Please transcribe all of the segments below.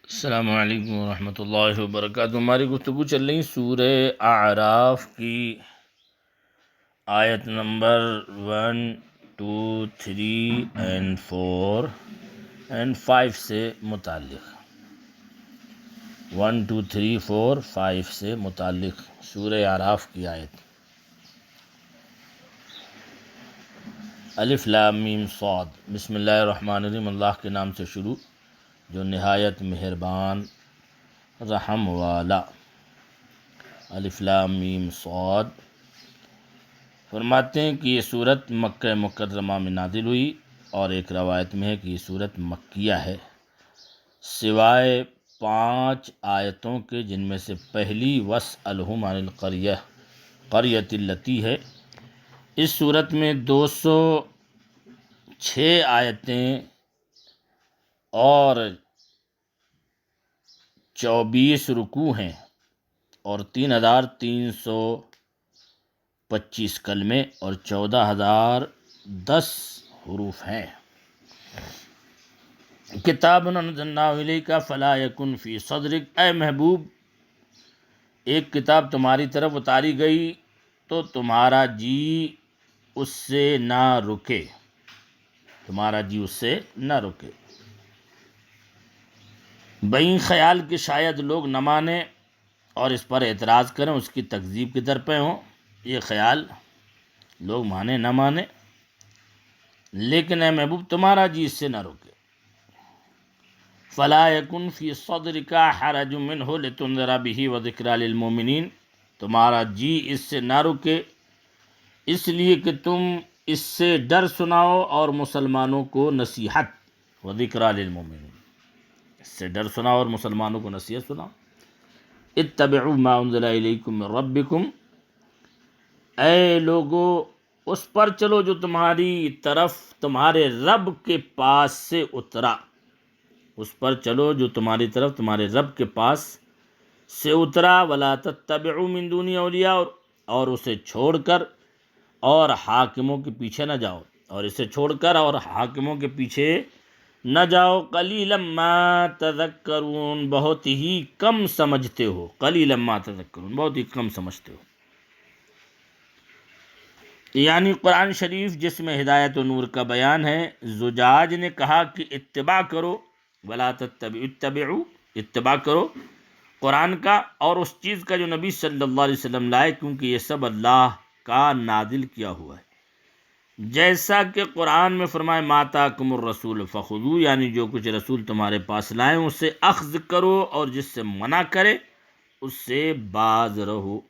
السلام علیکم ورحمۃ اللہ وبرکاتہ۔ ہماری گفتگو چل رہی سورہ اعراف کی آیت نمبر 1 2 3 and 4 and 5 سے متعلق 1 2 3 4 5 سے متعلق سورہ اعراف کی آیت الف لام میم صاد۔ بسم اللہ الرحمن الرحیم، اللہ کے نام سے شروع جو نہایت مہربان رحم والا۔ الف لام میم صاد۔ فرماتے ہیں کہ یہ صورت مکہ مکرمہ میں نازل ہوئی، اور ایک روایت میں ہے کہ یہ صورت مکیہ ہے، سوائے 5 آیتوں کے، جن میں سے پہلی وَاسْأَلْهُمْ عَنِ الْقَرْيَةِ الَّتِي ہے۔ اس صورت میں 206 آیتیں اور 24 رکوع ہیں اور 3325 کلمے اور 14010 حروف ہیں۔ کتاب انزلناہ الیک فلا یکن فی صدرک، اے محبوب ایک کتاب تمہاری طرف اتاری گئی تو تمہارا جی اس سے نہ رکے، تمہارا جی اس سے نہ رکے۔ بین خیال کہ شاید لوگ نہ مانیں اور اس پر اعتراض کریں، اس کی تکذیب کی درپے ہوں۔ یہ خیال لوگ مانیں نہ مانیں، لیکن اے محبوب تمہارا جی اس سے نہ روکے۔ فلا یکن فی صدرک حرج منہ لتنذر بہ وذکری للمؤمنین، تمہارا جی اس سے نہ رکے اس لیے کہ تم اس سے ڈر سناؤ اور مسلمانوں کو نصیحت، وذکری للمؤمنین، اس سے ڈر سناؤ اور مسلمانوں کو نصیحت سناؤ۔ اتبعوا ما انزل الیکم من ربکم، اے لوگو اس پر چلو جو تمہاری طرف تمہارے رب کے پاس سے اترا، اس پر چلو جو تمہاری طرف تمہارے رب کے پاس سے اترا۔ ولا تتبعوا من دون اولیاء، اور اسے چھوڑ کر اور حاکموں کے پیچھے نہ جاؤ، اور اسے چھوڑ کر اور حاکموں کے پیچھے نہ جاؤ۔ قلیلا ما تذکرون، بہت ہی کم سمجھتے ہو۔ قلیلا ما تذکرون، بہت ہی کم سمجھتے ہو۔ یعنی قرآن شریف جس میں ہدایت و نور کا بیان ہے، زجاج نے کہا کہ اتباع کرو، ولا تتبعوا، اتباع کرو قرآن کا اور اس چیز کا جو نبی صلی اللہ علیہ وسلم لائے، کیونکہ یہ سب اللہ کا نازل کیا ہوا ہے۔ جیسا کہ قرآن میں فرمائے ما آتاکم الرسول فخذوہ، یعنی جو کچھ رسول تمہارے پاس لائیں اسے اخذ کرو، اور جس سے منع کرے اس سے باز رہو۔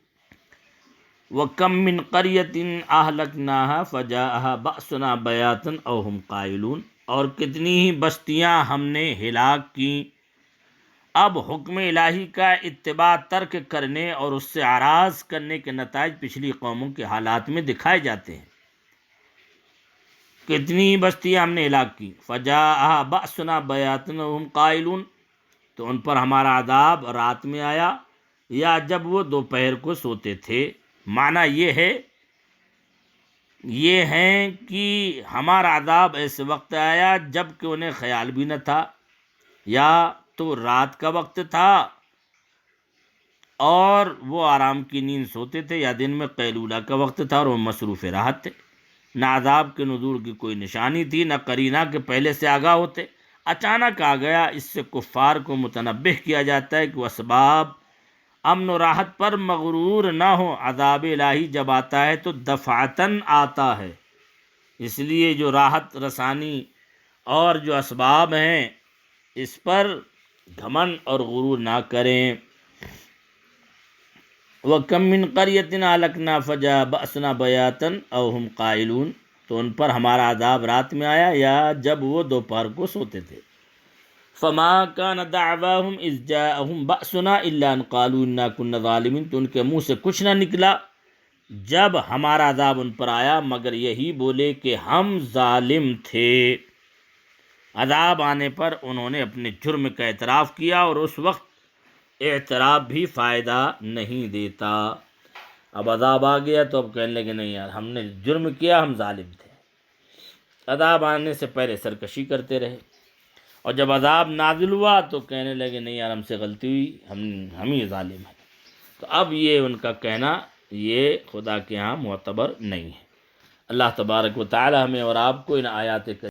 وَكَم مِّن قَرْيَةٍ أَهْلَكْنَاهَا فَجَاءَهَا بَأْسُنَا بَيَاتًا أَوْ هُمْ قَائِلُونَ، اور کتنی ہی بستیاں ہم نے ہلاک کی، اب حکم الہی کا اتباع ترک کرنے اور اس سے اعراض کرنے کے نتائج پچھلی قوموں کے حالات میں دکھائے جاتے ہیں۔ کتنی ہی بستیاں ہم نے ہلاک کی۔ فَجَاءَهَا بَأْسُنَا بَيَاتًا أَوْ هُمْ قَائِلُونَ، تو ان پر ہمارا عذاب رات میں آیا یا جب وہ دوپہر کو سوتے تھے۔ معنی یہ ہے کہ ہمارا عذاب ایسے وقت آیا جب کہ انہیں خیال بھی نہ تھا، یا تو رات کا وقت تھا اور وہ آرام کی نیند سوتے تھے، یا دن میں قیلولہ کا وقت تھا اور وہ مصروف راحت تھے۔ نہ عذاب کے نزول کی کوئی نشانی تھی، نہ قرینہ کے پہلے سے آگاہ ہوتے، اچانک آ گیا۔ اس سے کفار کو متنبہ کیا جاتا ہے کہ وہ اسباب امن و راحت پر مغرور نہ ہو۔ عذاب الہی جب آتا ہے تو دفعتاً آتا ہے، اس لیے جو راحت رسانی اور جو اسباب ہیں اس پر گھمنڈ اور غرور نہ کریں۔ وَكَم مِّن قَرْيَةٍ أَهْلَكْنَاهَا فَجَاءَهَا بَأْسُنَا بَيَاتًا أَوْ هُمْ قَائِلُونَ، تو ان پر ہمارا عذاب رات میں آیا یا جب وہ دوپہر کو سوتے تھے۔ فَمَا كَانَ دَعْوَاهُمْ إِذْ جَاءَهُمْ بَأْسُنَا إِلَّا أَن قَالُوا إِنَّا كُنَّا ظَالِمِينَ، تو ان کے منہ سے کچھ نہ نکلا جب ہمارا عذاب ان پر آیا مگر یہی بولے کہ ہم ظالم تھے۔ عذاب آنے پر انہوں نے اپنے جرم کا اعتراف کیا، اور اس وقت اعتراف بھی فائدہ نہیں دیتا۔ اب عذاب آ گیا تو اب کہنے لگے نہیں یار، ہم نے جرم کیا، ہم ظالم تھے۔ عذاب آنے سے پہلے سرکشی کرتے رہے، اور جب عذاب نازل ہوا تو کہنے لگے نہیں یار ہم سے غلطی ہوئی، ہم ہی ظالم ہیں۔ تو اب یہ ان کا کہنا یہ خدا کے ہاں معتبر نہیں ہے۔ اللہ تبارک و تعالی ہمیں اور آپ کو ان آیات